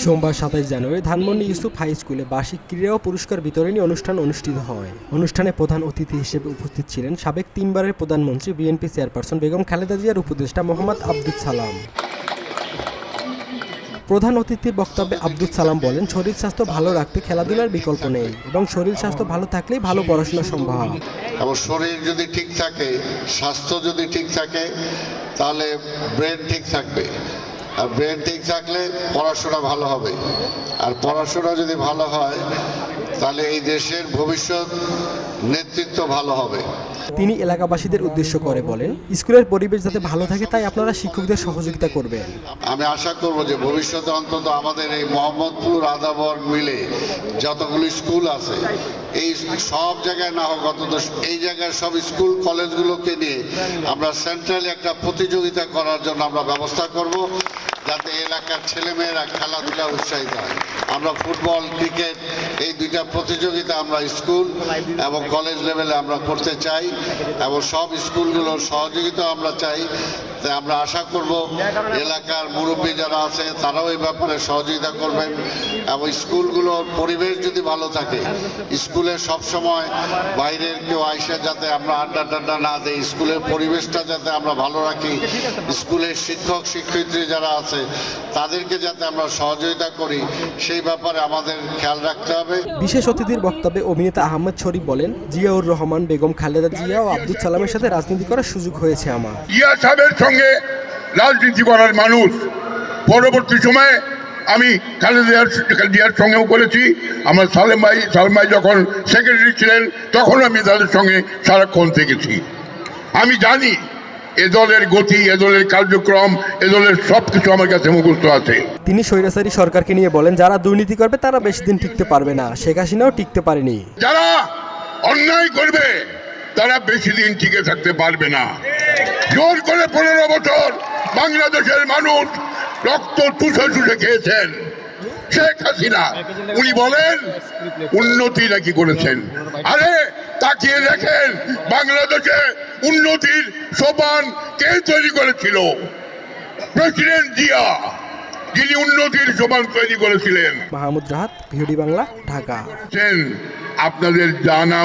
সোমবার ২৭ জানুয়ারি ধানমন্ডি ইউসুফ হাই স্কুলে বার্ষিক ক্রীড়া ও পুরস্কার বিতরণী অনুষ্ঠান অনুষ্ঠিত হয়। অনুষ্ঠানে প্রধান অতিথি হিসেবে উপস্থিত ছিলেন সাবেক ৩ বারের প্রধানমন্ত্রী বিএনপি চেয়ারপারসন বেগম খালেদা জিয়ার উপদেষ্টা মোহাম্মদ আব্দুস সালাম। প্রধান অতিথির বক্তব্যে আব্দুস সালাম বলেন, শরীর স্বাস্থ্য ভালো রাখতে খেলাধুলার বিকল্প নেই এবং শরীর স্বাস্থ্য ভালো থাকলেই ভালো পড়াশোনা সম্ভব। এবং শরীর যদি ঠিক থাকে, স্বাস্থ্য যদি ঠিক থাকে, তাহলে ব্রেন ঠিক থাকবে, আর ব্রেন ঠিক থাকলে পড়াশোনা ভালো হবে, আর পড়াশোনা যদি ভালো হয় তাহলে এই দেশের ভবিষ্যৎ নেতৃত্ব ভালো হবে। তিনি এলাকাবাসীদের উদ্দেশ্য করে বলেন, স্কুলের পরিবেশ যাতে ভালো থাকে তাই আপনারা শিক্ষকদের সহযোগিতা করবেন। আমি আশা করব যে ভবিষ্যতে অন্তত আমাদের এই মোহাম্মদপুর আদাবর মিলে যতগুলি স্কুল আছে, এই সব জায়গায় না হোক অন্তত এই জায়গায় সব স্কুল কলেজগুলোকে নিয়ে আমরা সেন্ট্রালি একটা প্রতিযোগিতা করার জন্য আমরা ব্যবস্থা করব, যাতে এলাকার ছেলেমেয়েরা খেলাধুলা উৎসাহিত হয়। আমরা ফুটবল, ক্রিকেট এই দুইটা প্রতিযোগিতা আমরা স্কুল এবং কলেজ লেভেলে আমরা করতে চাই এবং সব স্কুলগুলোর সহযোগিতা আমরা চাই। তাই আমরা আশা করব এলাকার মুরব্বী যারা আছে তারাও এই ব্যাপারে সহযোগিতা করবেন এবং স্কুলগুলোর পরিবেশ যদি ভালো থাকে, স্কুলে সবসময় বাইরের কেউ আইসে যাতে আমরা আড্ডা টাড্ডা না দেই, স্কুলের পরিবেশটা যাতে আমরা ভালো রাখি, স্কুলের শিক্ষক শিক্ষয়িত্রী যারা আছে তাদেরকে যাতে আমরা সহযোগিতা করি, সেই ব্যাপারে আমাদের খেয়াল রাখতে হবে। বিশেষ অতিথির বক্তব্যে অভিনেতা আহমেদ শরীফ বলেন, জিয়াউর রহমান, বেগম খালেদা জিয়া ও আব্দুস সালামের সাথে রাজনীতি করার সুযোগ হয়েছে আমার। জিয়া সাহেবের সঙ্গে রাজনীতি করার মানুষ, পরবর্তী সময়ে আমি খালেদা জিয়ার সঙ্গেও করেছি। আমার সালেম ভাই যখন সেক্রেটারি ছিলেন তখন আমি তাদের সঙ্গে সারাক্ষণ থেকেছি। আমি জানি এ দলের গতি, এ দলের কার্যক্রম, এ দলের সব কিছু আমার কাছে মুখস্থ আছে। তিনি স্বৈরাচারী সরকারকে নিয়ে বলেন, যারা দুর্নীতি করবে তারা বেশি দিন টিকতে পারবে না। শেখ হাসিনাও টিকতে পারেনি। যারা অন্যায় করবে তারা বেশি দিন টিকে থাকতে পারবে না। জোর করে 15 বছর বাংলাদেশের মানুষ রক্ত চুষে চুষে খেয়েছেন। শেখ হাসিনা উনি বলেন উন্নতি নাকি করেছেন। আরে তাকিয়ে দেখেন বাংলাদেশে উন্নতির সোপান কে তৈরি করেছিল? প্রেসিডেন্ট জিয়া, যিনি উন্নতির সোপান তৈরি করেছিলেন। মাহমুদ রাহাত, ভিওডি বাংলা, ঢাকা। আপনাদের জানা